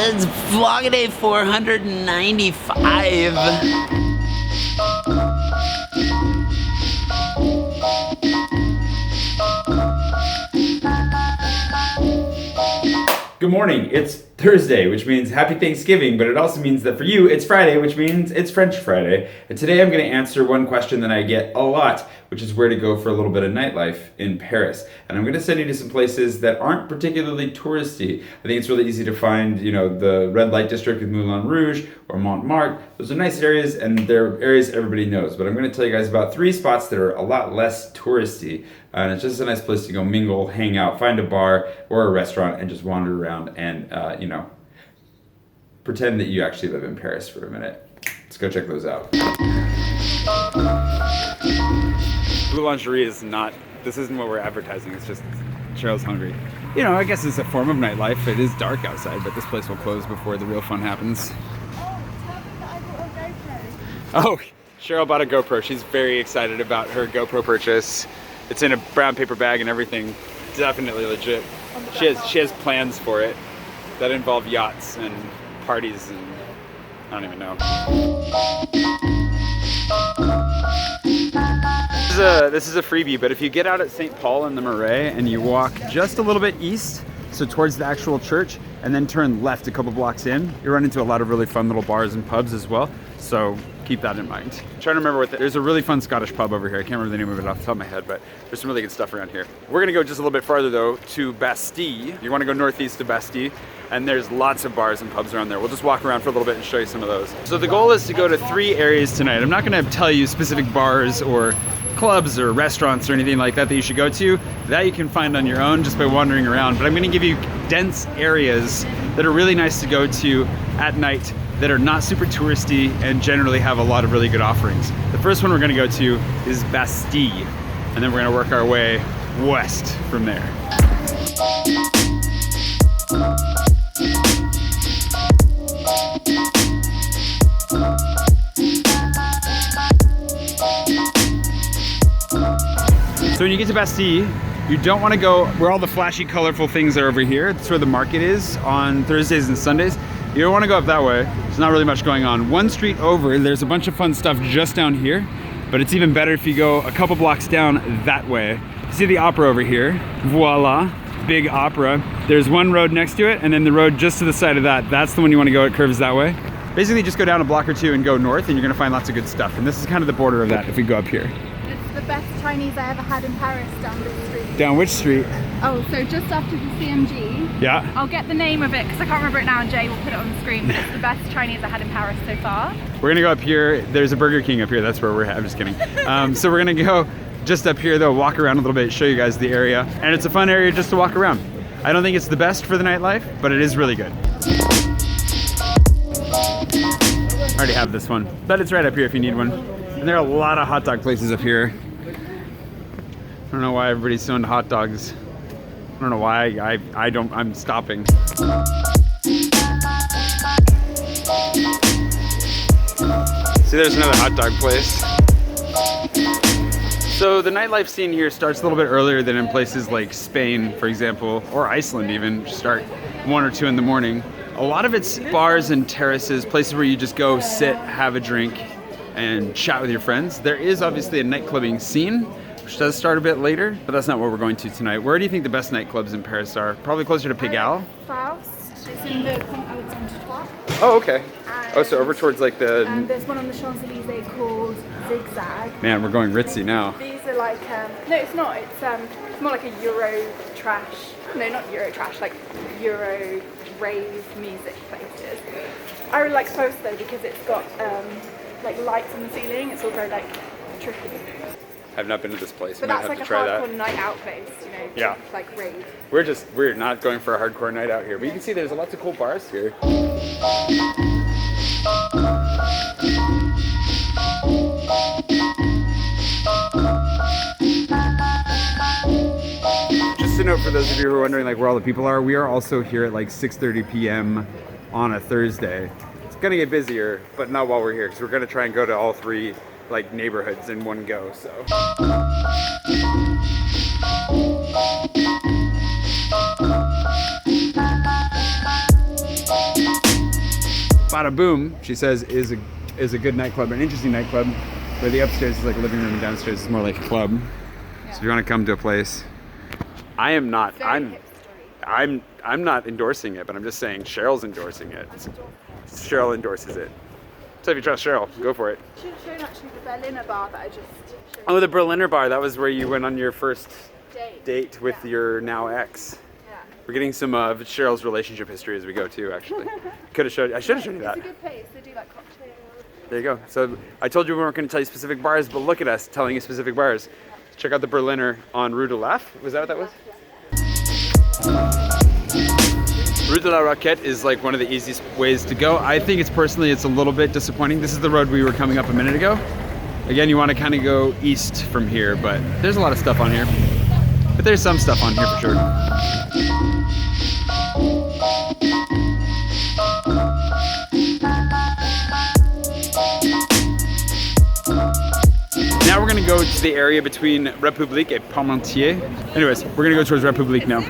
It's vlog day 495. Good morning. It's Thursday, which means happy Thanksgiving, but it also means that for you, it's Friday, which means it's French Friday. And today I'm going to answer one question that I get a lot, which is where to go for a little bit of nightlife in Paris. And I'm going to send you to some places that aren't particularly touristy. I think it's really easy to find, the red light district with Moulin Rouge or Montmartre. Those are nice areas, and they're areas everybody knows. But I'm going to tell you guys about 3 spots that are a lot less touristy. And it's just a nice place to go mingle, hang out, find a bar or a restaurant, and just wander around and, pretend that you actually live in Paris for a minute. Let's go check those out. Blue lingerie is not, this isn't what we're advertising, it's just Cheryl's hungry. I guess it's a form of nightlife. It is dark outside, but this place will close before the real fun happens. Oh, Cheryl bought a GoPro. She's very excited about her GoPro purchase. It's in a brown paper bag and everything. Definitely legit. She has plans for it that involve yachts and parties and I don't even know. This is a freebie, but if you get out at St. Paul in the Marais and you walk just a little bit east, so towards the actual church, and then turn left a couple blocks in, you run into a lot of really fun little bars and pubs as well. So keep that in mind. I'm trying to remember there's a really fun Scottish pub over here. I can't remember the name of it off the top of my head, but there's some really good stuff around here. We're gonna go just a little bit farther though to Bastille. You wanna go northeast to Bastille, and there's lots of bars and pubs around there. We'll just walk around for a little bit and show you some of those. So the goal is to go to 3 areas tonight. I'm not gonna tell you specific bars or clubs or restaurants or anything like that you should go to. That you can find on your own just by wandering around. But I'm gonna give you dense areas that are really nice to go to at night that are not super touristy and generally have a lot of really good offerings. The first one we're gonna go to is Bastille, and then we're gonna work our way west from there. So when you get to Bastille, you don't want to go where all the flashy, colorful things are over here. That's where the market is on Thursdays and Sundays. You don't want to go up that way. There's not really much going on. One street over, there's a bunch of fun stuff just down here, but it's even better if you go a couple blocks down that way. See the opera over here? Voila, big opera. There's one road next to it, and then the road just to the side of that, that's the one you want to go. It curves that way. Basically, just go down a block or 2 and go north, and you're going to find lots of good stuff. And this is kind of the border of that if we go up here. The best Chinese I ever had in Paris down this street. Down which street? Oh, so just after the CMG. Yeah. I'll get the name of it because I can't remember it now, and Jay will put it on the screen. But it's the best Chinese I had in Paris so far. We're gonna go up here. There's a Burger King up here. That's where we're at. I'm just kidding. So we're gonna go just up here though, walk around a little bit, show you guys the area. And it's a fun area just to walk around. I don't think it's the best for the nightlife, but it is really good. I already have this one, but it's right up here if you need one. And there are a lot of hot dog places up here. I don't know why everybody's so into hot dogs. I don't know why I'm stopping. See, there's another hot dog place. So the nightlife scene here starts a little bit earlier than in places like Spain, for example, or Iceland even, start 1 or 2 in the morning. A lot of it's bars and terraces, places where you just go sit, have a drink, and chat with your friends. There is obviously a nightclubbing scene, which does start a bit later, but that's not where we're going to tonight. Where do you think the best nightclubs in Paris are? Probably closer to Pigalle? Faust. It's in the Pont Alexandre. Oh, okay. Oh, so over towards like the... And there's one on the Champs-Elysees called Zigzag. Man, we're going ritzy now. These are like, no, it's not. It's more like a Euro trash. No, not Euro trash, like Euro rave music places. I really like Faust though because it's got like lights on the ceiling. It's all very like trippy. I've not been to this place. But that's like a hardcore night out place, Yeah. Like rave. We're not going for a hardcore night out here. But you can see there's lots of cool bars here. Just a note for those of you who are wondering like where all the people are, we are also here at like 6:30 p.m. on a Thursday. It's gonna get busier, but not while we're here, because we're gonna try and go to all 3 like neighborhoods in one go, so. Bada Boom, she says, is a good nightclub, an interesting nightclub, where the upstairs is like a living room and downstairs is more like a club. Yeah. So if you want to come to a place, I'm not endorsing it, but I'm just saying Cheryl's endorsing it. Cheryl endorses it. So if you trust Cheryl, go for it. Should have shown actually the Berliner bar that I just showed. Oh, the Berliner bar. That was where you went on your first date with your now ex. Yeah. We're getting some of Cheryl's relationship history as we go too, actually. I should have shown you that. It's a good place. They do like cocktails. There you go. So I told you we weren't going to tell you specific bars, but look at us telling you specific bars. Check out the Berliner on Rue de Laf. Was that what that was? Rue de la Roquette is like one of the easiest ways to go. I think it's a little bit disappointing. This is the road we were coming up a minute ago. Again, you want to kind of go east from here, but there's a lot of stuff on here. But there's some stuff on here for sure. Now we're gonna go to the area between République and Parmentier. Anyways, we're gonna go towards République now.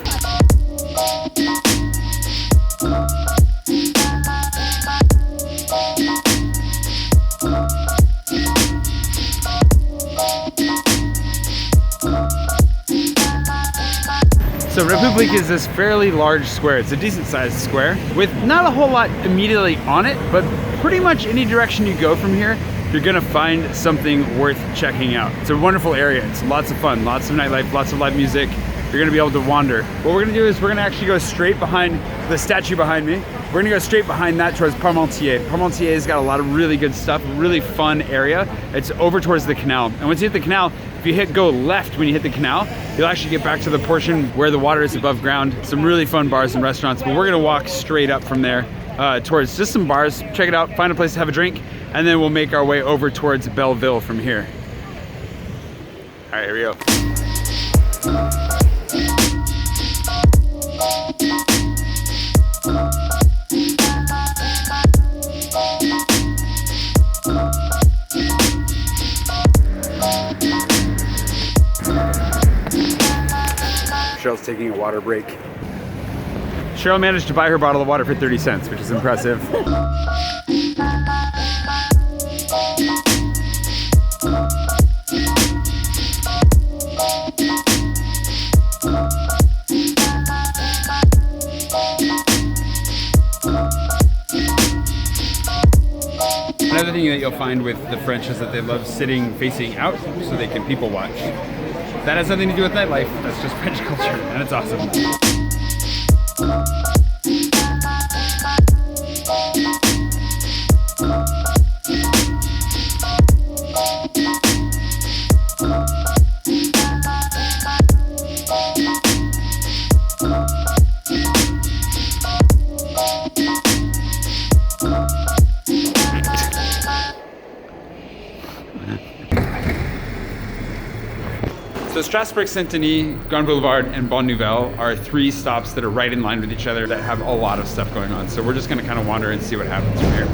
So République is this fairly large square. It's a decent sized square with not a whole lot immediately on it, but pretty much any direction you go from here, you're gonna find something worth checking out. It's a wonderful area. It's lots of fun, lots of nightlife, lots of live music. You're gonna be able to wander. What we're gonna do is we're gonna actually go straight behind the statue behind me. We're gonna go straight behind that towards Parmentier. Parmentier's got a lot of really good stuff, really fun area. It's over towards the canal. And once you hit the canal, if you go left when you hit the canal, you'll actually get back to the portion where the water is above ground. Some really fun bars and restaurants, but we're gonna walk straight up from there towards just some bars, check it out, find a place to have a drink, and then we'll make our way over towards Belleville from here. All right, here we go. Cheryl's taking a water break. Cheryl managed to buy her bottle of water for 30 cents, which is impressive. Another thing that you'll find with the French is that they love sitting facing out so they can people watch. That has nothing to do with nightlife, that's just French culture, and it's awesome. So Strasbourg-Saint-Denis, Grand Boulevard, and Bonne Nouvelle are three stops that are right in line with each other that have a lot of stuff going on. So we're just gonna kind of wander and see what happens from here.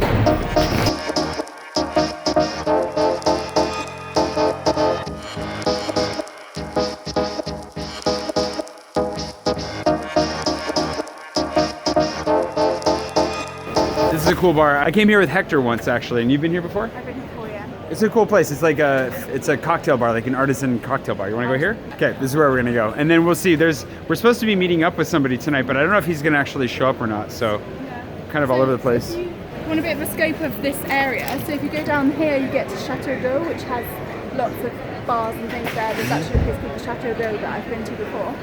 This is a cool bar. I came here with Hector once actually, and you've been here before? I've been here before, yeah. It's a cool place. It's like it's a cocktail bar, like an artisan cocktail bar. You want to go here? Okay, this is where we're gonna go, and then we'll see. We're supposed to be meeting up with somebody tonight, but I don't know if he's gonna actually show up or not. So, kind of all over the place. If you want a bit of a scope of this area, so if you go down here, you get to Chateau d'Eau, which has lots of bars and things there. There's actually a place called the Chateau d'Eau that I've been to before.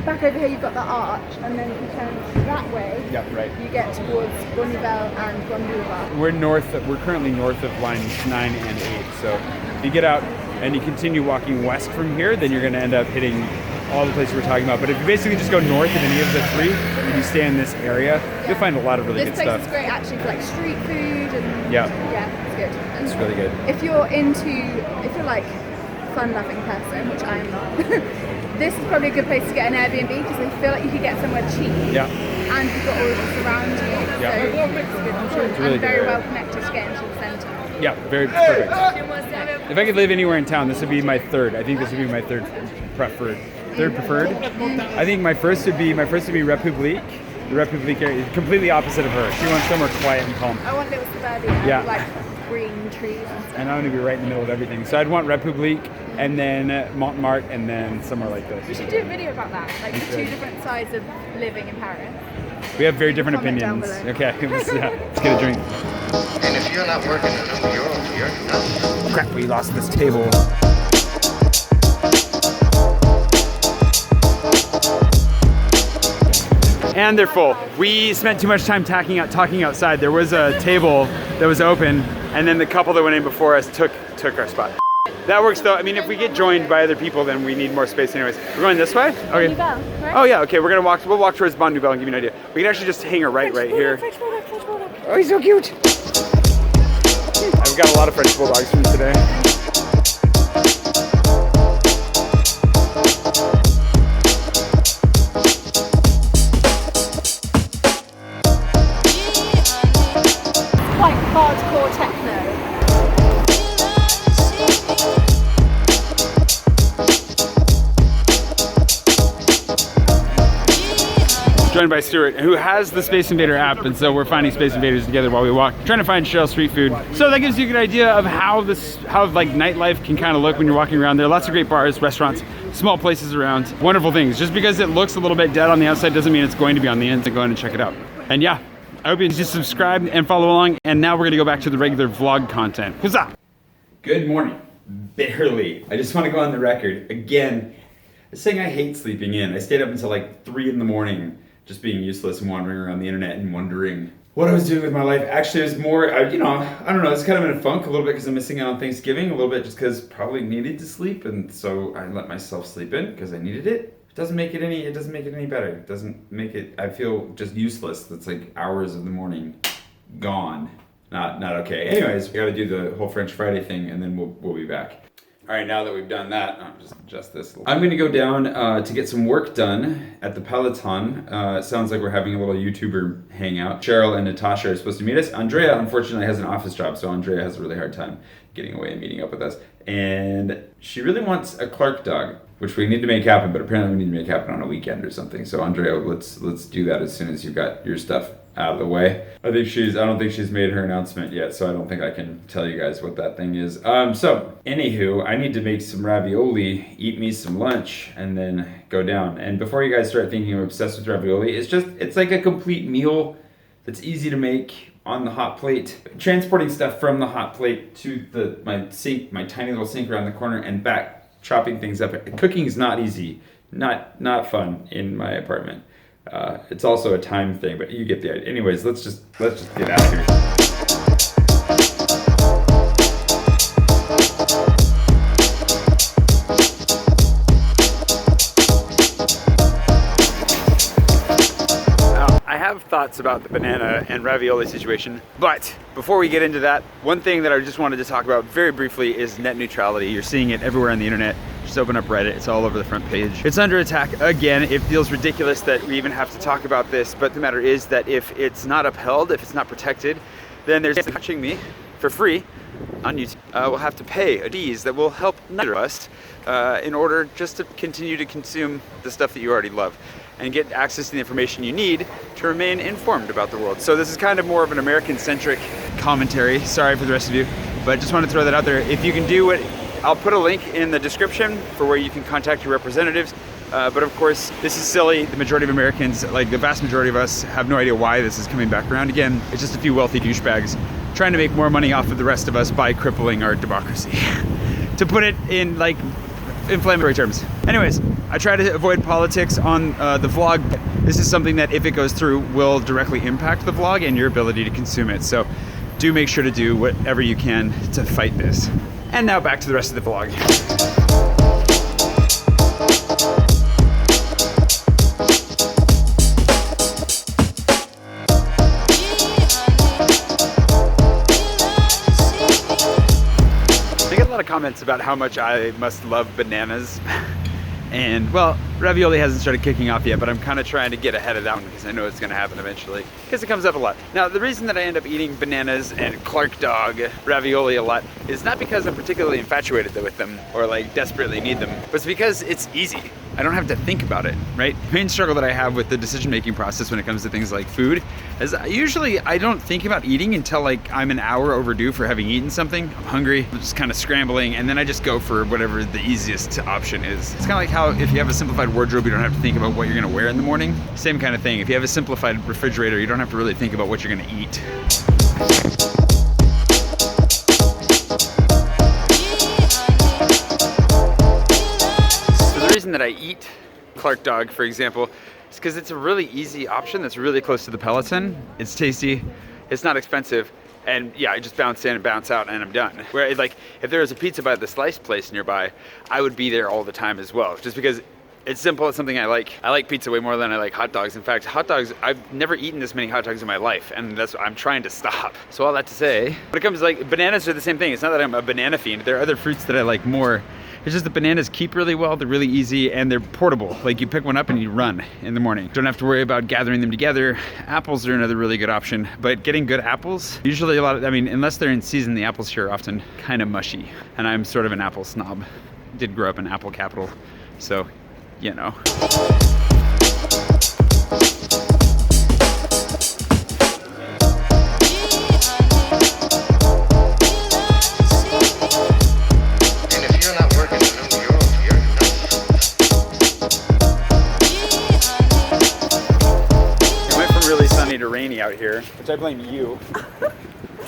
Back over here, you've got the arch, and then if you turn that way, Yeah, right. you get towards Bonne Nouvelle and Grand Boulevard. We're currently north of lines 9 and 8. So if you get out and you continue walking west from here, then you're going to end up hitting all the places we're talking about. But if you basically just go north of any of the three and you stay in this area, you'll find a lot of really good stuff. This place is great actually for like street food and yeah, it's good. And it's really good. If you're like fun-loving person, which I am not, this is probably a good place to get an Airbnb because I feel like you could get somewhere cheap. Yeah. And you've got all of this around you. Yeah. So it's good. I'm sure it's really very good well connected to get into the centre. Yeah, very perfect. If I could live anywhere in town, this would be my third. I think this would be my third preferred. I think my first would be République, The Republic area is completely opposite of her. She wants somewhere quiet and calm. I want little suburbia, Yeah. like green trees and stuff. And I want to be right in the middle of everything. So I'd want Republic, and then Montmartre, and then somewhere like this. We should do a video about that, like the two different sides of living in Paris. We have very different Comment down opinions. below. Okay, let's get a drink. And if you're not working enough, you're nuts. Crap, we lost this table. And they're full. We spent too much time talking outside. There was a table that was open, and then the couple that went in before us took our spot. That works though. I mean, if we get joined by other people, then we need more space anyways. We're going this way? Okay. Nouvelle, right? Oh yeah, okay, we'll walk towards Bon Nouvelle and give you an idea. We can actually just hang her right here. French bulldog. Oh, he's so cute. I've got a lot of French bulldogs from today. Quite hardcore techno. Joined by Stuart, who has the Space Invader app, and so we're finding Space Invaders together while we walk, trying to find Shell street food. So that gives you a good idea of how like nightlife can kind of look when you're walking around. There are lots of great bars, restaurants, small places around, wonderful things. Just because it looks a little bit dead on the outside doesn't mean it's going to be on the inside. Go in and check it out. And yeah, I hope you just subscribe and follow along. And now we're gonna go back to the regular vlog content. Huzzah! Good morning. Barely. I just want to go on the record again. Saying I hate sleeping in. I stayed up until like 3 in the morning. Just being useless and wandering around the internet and wondering what I was doing with my life. Actually, it was more, I don't know, it's kind of in a funk a little bit because I'm missing out on Thanksgiving, a little bit just because probably needed to sleep, and so I let myself sleep in because I needed it. It doesn't make it any better. It doesn't make it, I feel just useless. That's like hours of the morning gone. Not okay. Anyways, we gotta do the whole French Friday thing and then we'll be back. All right, now that we've done that, I'll just adjust this. I'm gonna go down to get some work done at the Peloton. It sounds like we're having a little YouTuber hangout. Cheryl and Natasha are supposed to meet us. Andrea, unfortunately, has an office job, so Andrea has a really hard time getting away and meeting up with us. And she really wants a Clark dog, which we need to make happen, but apparently we need to make happen on a weekend or something. So Andrea, let's do that as soon as you've got your stuff out of the way. I don't think she's made her announcement yet, so I don't think I can tell you guys what that thing is. So anywho, I need to make some ravioli, eat me some lunch, and then go down. And before you guys start thinking I'm obsessed with ravioli, it's like a complete meal that's easy to make on the hot plate. Transporting stuff from the hot plate to my sink, my tiny little sink around the corner, and back, chopping things up. Cooking is not easy, not fun in my apartment. It's also a time thing, but you get the idea. Anyways, let's just get out of here. I have thoughts about the banana and ravioli situation, but before we get into that, one thing that I just wanted to talk about very briefly is net neutrality. You're seeing it everywhere on the internet. Just open up Reddit, it's all over the front page. It's under attack again. It feels ridiculous that we even have to talk about this, but the matter is that if it's not upheld, if it's not protected, then there's watching me for free on YouTube. We'll have to pay fees that will help neither of us in order just to continue to consume the stuff that you already love and get access to the information you need to remain informed about the world. So this is kind of more of an American-centric commentary. Sorry for the rest of you, but just want to throw that out there. If you can do what, I'll put a link in the description for where you can contact your representatives. But of course, this is silly. The majority of Americans, like the vast majority of us, have no idea why this is coming back around again. It's just a few wealthy douchebags trying to make more money off of the rest of us by crippling our democracy. To put it in like inflammatory terms. Anyways, I try to avoid politics on the vlog. This is something that if it goes through will directly impact the vlog and your ability to consume it. So do make sure to do whatever you can to fight this. And now back to the rest of the vlog. I get a lot of comments about how much I must love bananas. And well, ravioli hasn't started kicking off yet, but I'm kind of trying to get ahead of that one because I know it's going to happen eventually, because it comes up a lot. Now, the reason that I end up eating bananas and Clark dog ravioli a lot is not because I'm particularly infatuated with them or like desperately need them, but it's because it's easy. I don't have to think about it, right? The main struggle that I have with the decision-making process when it comes to things like food is usually I don't think about eating until like I'm an hour overdue for having eaten something. I'm hungry, I'm just kind of scrambling, and then I just go for whatever the easiest option is. It's kind of like how if you have a simplified wardrobe, you don't have to think about what you're gonna wear in the morning. Same kind of thing. If you have a simplified refrigerator, you don't have to really think about what you're gonna eat. The reason that I eat Clark Dog, for example, is because it's a really easy option that's really close to the Peloton. It's tasty, it's not expensive, and yeah, I just bounce in and bounce out and I'm done. Where like, if there was a pizza by the slice place nearby, I would be there all the time as well, just because it's simple, it's something I like. I like pizza way more than I like hot dogs. In fact, hot dogs, I've never eaten this many hot dogs in my life, and that's what I'm trying to stop. So all that to say, when it comes to like, bananas are the same thing. It's not that I'm a banana fiend. There are other fruits that I like more. It's just the bananas keep really well, they're really easy, and they're portable. Like you pick one up and you run in the morning. Don't have to worry about gathering them together. Apples are another really good option, but getting good apples, usually unless they're in season, the apples here are often kind of mushy, and I'm sort of an apple snob. Did grow up in apple capital, so, you know. To rainy out here, which I blame you for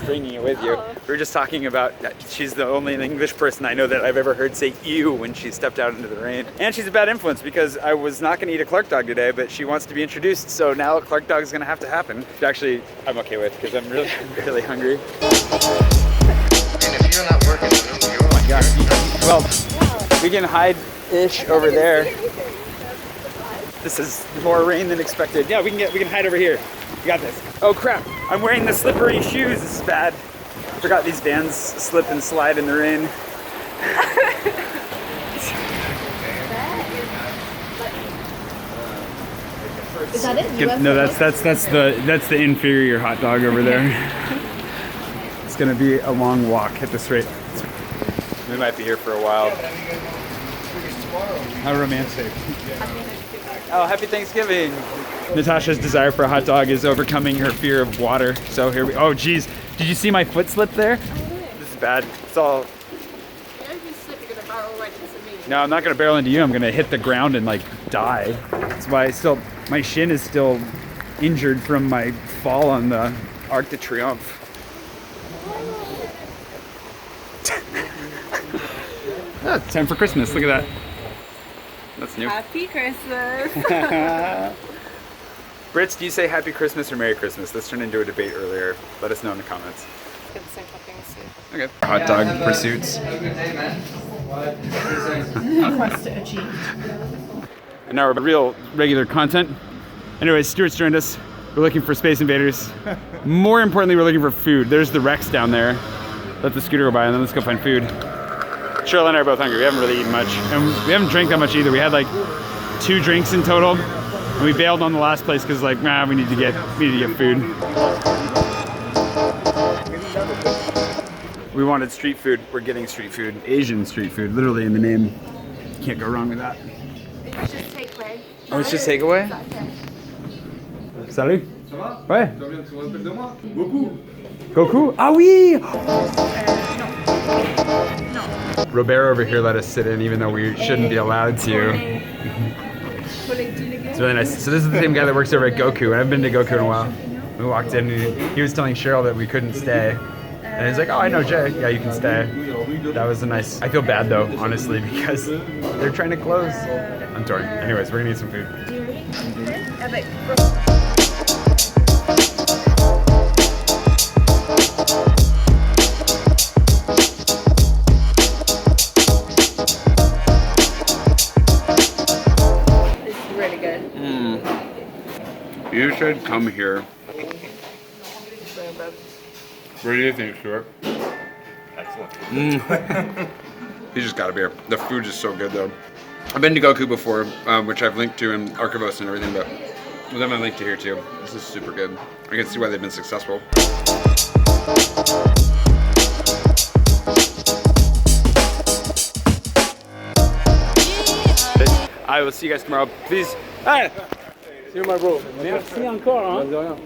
bringing it with you. We were just talking about that she's the only English person I know that I've ever heard say ew when she stepped out into the rain. And she's a bad influence because I was not going to eat a Clark Dog today, but she wants to be introduced, so now a Clark Dog is going to have to happen. Which actually, I'm okay with because I'm really, really hungry. And if you're not working, you're Oh my gosh. Well, we can hide-ish over there. This is more rain than expected. Yeah, we can hide over here. We got this. Oh crap, I'm wearing the slippery shoes. This is bad. Forgot these Vans slip and slide in the rain. Is that it? No, that's the inferior hot dog over there. It's gonna be a long walk at this rate. We might be here for a while. How romantic. Oh, happy Thanksgiving. Natasha's desire for a hot dog is overcoming her fear of water. So here we, oh geez. Did you see my foot slip there? This is bad. It's all. No, I'm not gonna barrel into you. I'm gonna hit the ground and like die. That's why my shin is still injured from my fall on the Arc de Triomphe. Oh, it's time for Christmas. Look at that. That's new. Happy Christmas. Brits, do you say Happy Christmas or Merry Christmas? This turned into a debate earlier. Let us know in the comments. Get the same toppings too. Okay. Hot dog pursuits. Quest achieved. And now we're real regular content. Anyways, Stuart's joined us. We're looking for Space Invaders. More importantly, we're looking for food. There's the Rex down there. Let the scooter go by and then let's go find food. Cheryl and I are both hungry. We haven't really eaten much. And we haven't drank that much either. We had like 2 drinks in total. And we bailed on the last place because like, nah, we need to get food. We wanted street food. We're getting street food. Asian street food, literally in the name. Can't go wrong with that. It's just takeaway. Oh, it's just takeaway? Salut. Ça va? Ouais. Tu reviens, tu te rappelles de moi? Beaucoup. Goku? Ah oui! Robert over here let us sit in even though we shouldn't be allowed to. It's really nice. So this is the same guy that works over at Goku. I haven't been to Goku in a while. We walked in and he was telling Cheryl that we couldn't stay. And he's like, oh, I know Jay. Yeah, you can stay. That was a nice... I feel bad though, honestly, because they're trying to close. I'm torn. Anyways, we're gonna eat some food. You should come here. What do you think, Stuart? Excellent. You just got a beer. The food is so good, though. I've been to Goku before, which I've linked to in Archivos and everything, but with them I linked to here too. This is super good. I can see why they've been successful. I will see you guys tomorrow. Please. Ah, See you, my bro. Merci encore. Hein. De rien.